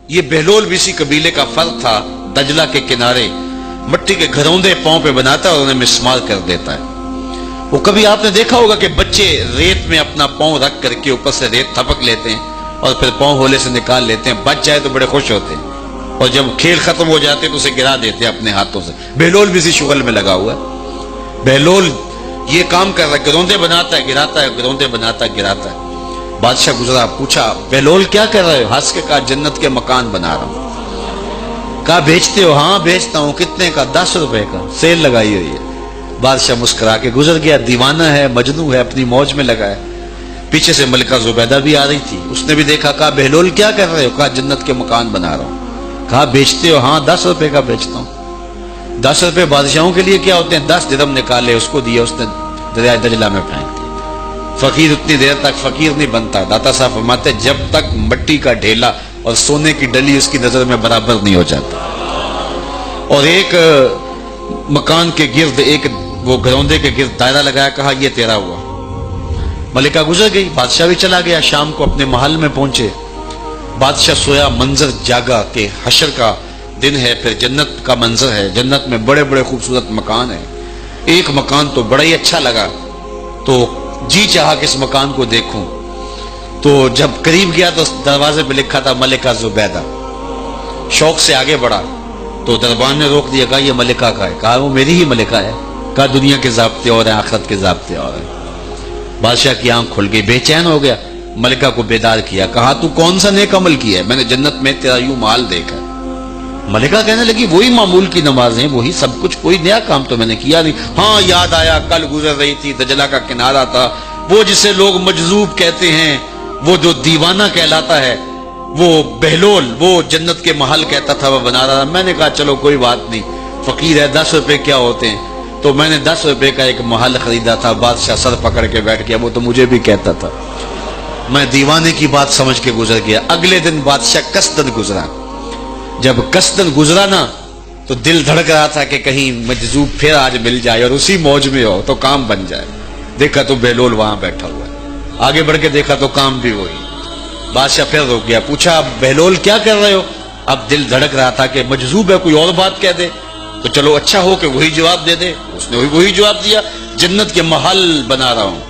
یہ بہلول بھی اسی قبیلے کا فرد تھا، دجلہ کے کنارے مٹی کے گھروندے پاؤں پہ بناتا ہے اور انہیں مسمار کر دیتا ہے۔ وہ کبھی آپ نے دیکھا ہوگا کہ بچے ریت میں اپنا پاؤں رکھ کر کے اوپر سے ریت تھپک لیتے ہیں اور پھر پاؤں ہولے سے نکال لیتے ہیں، بچ جائے تو بڑے خوش ہوتے ہیں، اور جب کھیل ختم ہو جاتے تو اسے گرا دیتے ہیں اپنے ہاتھوں سے۔ بہلول بھی اسی شغل میں لگا ہوا ہے۔ بہلول یہ کام کر رہا ہے، گروندے بناتا ہے گراتا ہے، گروندے بناتا ہے گراتا ہے۔ بادشاہ گزرا، پوچھا بہلول کیا کر رہے ہو؟ ہنس کے کہا جنت کے مکان بنا رہا ہوں۔ کہا بیچتے ہو؟ ہاں بیچتا ہوں۔ کتنے کا؟ 10 روپے کا، سیل لگائی ہوئی ہے۔ بادشاہ مسکرا کے گزر گیا، دیوانہ ہے، مجنوں ہے، اپنی موج میں لگا ہے۔ پیچھے سے ملکہ زبیدہ بھی آ رہی تھی، اس نے بھی دیکھا، کہا بہلول کیا کر رہے ہو؟ کہا جنت کے مکان بنا رہا ہوں۔ کہا بیچتے ہو؟ ہاں 10 روپے کا بیچتا ہوں۔ 10 روپے بادشاہوں کے لیے کیا ہوتے ہیں؟ 10 درہم نکالے، اس کو دیا، اس نے دریائے دجلہ میں پھینک دیا۔ فقیر اتنی دیر تک فقیر نہیں بنتا، داتا صاحب فرماتے جب تک مٹی کا ڈھیلا اور سونے کی ڈلی اس کی نظر میں برابر نہیں ہو جاتا۔ اور ایک مکان کے گرد، ایک وہ گھروندے کے گرد دائرہ لگایا، کہا یہ تیرا ہوا۔ ملکہ گزر گئی، بادشاہ بھی چلا گیا۔ شام کو اپنے محل میں پہنچے، بادشاہ سویا، منظر جاگا کہ حشر کا دن ہے، پھر جنت کا منظر ہے، جنت میں بڑے بڑے خوبصورت مکان ہیں۔ ایک مکان تو بڑا ہی اچھا لگا، تو جی چاہا کہ اس مکان کو دیکھوں۔ تو جب قریب گیا تو دروازے پہ لکھا تھا ملکہ زبیدہ۔ شوق سے آگے بڑھا تو دربان نے روک دیا، کہا یہ ملکہ کا ہے؟ کہا وہ میری ہی ملکہ ہے۔ کہا دنیا کے ضابطے اور ہیں، آخرت کے ضابطے اور ہیں۔ بادشاہ کی آنکھ کھل گئی، بے چین ہو گیا، ملکہ کو بیدار کیا، کہا تو کون سا نیک عمل کیا ہے؟ میں نے جنت میں تیرا یوں مال دیکھا۔ ملکہ کہنے لگی وہی معمول کی نمازیں، وہی سب کچھ، کوئی نیا کام تو میں نے کیا نہیں۔ ہاں یاد آیا، کل گزر رہی تھی، دجلہ کا کنارہ تھا، وہ جسے لوگ مجذوب کہتے ہیں، وہ جو دیوانہ کہلاتا ہے، وہ بہلول، وہ جنت کے محل کہتا تھا وہ بنا رہا۔ میں نے کہا چلو کوئی بات نہیں، فقیر ہے، 10 روپے کیا ہوتے ہیں، تو میں نے 10 روپے کا ایک محل خریدا تھا۔ بادشاہ سر پکڑ کے بیٹھ گیا، وہ تو مجھے بھی کہتا تھا۔ میں دیوانے کی بات سمجھ کے گزر گیا۔ اگلے دن بادشاہ قصدن گزرا۔ جب قصدن گزرا نا تو دل دھڑک رہا تھا کہ کہیں مجذوب پھر آج مل جائے اور اسی موج میں ہو تو کام بن جائے۔ دیکھا تو بہلول وہاں بیٹھا ہوا ہے، آگے بڑھ کے دیکھا تو کام بھی وہی۔ بادشاہ پھر رک گیا، پوچھا بہلول کیا کر رہے ہو؟ اب دل دھڑک رہا تھا کہ مجذوب ہے، کوئی اور بات کہہ دے تو چلو اچھا ہو کہ وہی جواب دے دے۔ اس نے وہی جواب دیا، جنت کے محل بنا رہا ہوں۔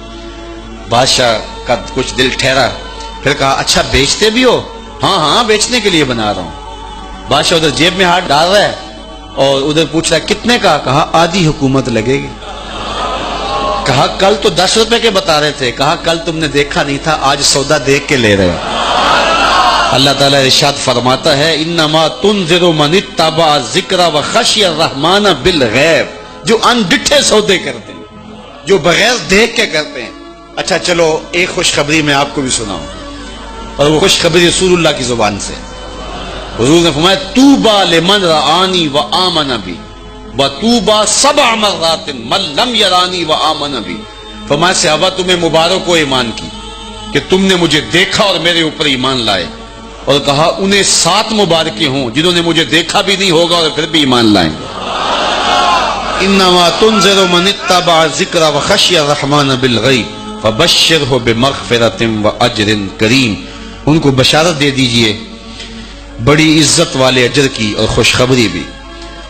بادشاہ کا کچھ دل ٹھہرا، پھر کہا اچھا بیچتے بھی ہو؟ ہاں ہاں بیچنے کے لیے بنا رہا ہوں۔ بادشاہ ادھر جیب میں ہاتھ ڈال رہا ہے اور ادھر پوچھ رہا ہے کتنے کا؟ کہا آدھی حکومت لگے گی۔ کہا کل تو 10 روپے کے بتا رہے تھے۔ کہا کل تم نے دیکھا نہیں تھا، آج سودا دیکھ کے لے رہے ہو۔ اللہ تعالیٰ ارشاد فرماتا ہے انما تنذر من اتبع الذکر وخشی الرحمن بالغیب، جو ان ڈٹھے سودے کرتے ہیں، جو بغیر دیکھ کے کرتے ہیں۔ اچھا چلو ایک خوشخبری میں آپ کو بھی سناؤں، اور وہ خوشخبری رسول اللہ کی زبان سے۔ حضور نے فرمایا طوبی لمن رآنی وآمن بی وطوبی 7 مرات من لم یرانی وآمن بی۔ فرمایا صحابہ تمہیں مبارک ہو ایمان کی کہ تم نے مجھے دیکھا اور میرے اوپر ایمان لائے، اور کہا انہیں 7 مبارکیں ہوں جنہوں نے مجھے دیکھا بھی نہیں ہوگا اور پھر بھی ایمان لائیں گے۔ انما تنذر من اتبع الذکر وخشی الرحمن بالغیب فبشرہ بمغفرۃ واجر کریم۔ ان کو بشارت دے دیجئے بڑی عزت والے اجر کی اور خوشخبری بھی۔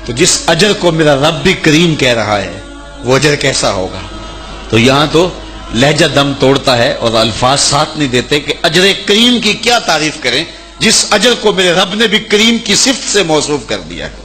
تو جس اجر کو میرا رب بھی کریم کہہ رہا ہے وہ اجر کیسا ہوگا؟ تو یہاں تو لہجہ دم توڑتا ہے اور الفاظ ساتھ نہیں دیتے کہ اجر کریم کی کیا تعریف کریں جس اجر کو میرے رب نے بھی کریم کی صفت سے موصوف کر دیا ہے۔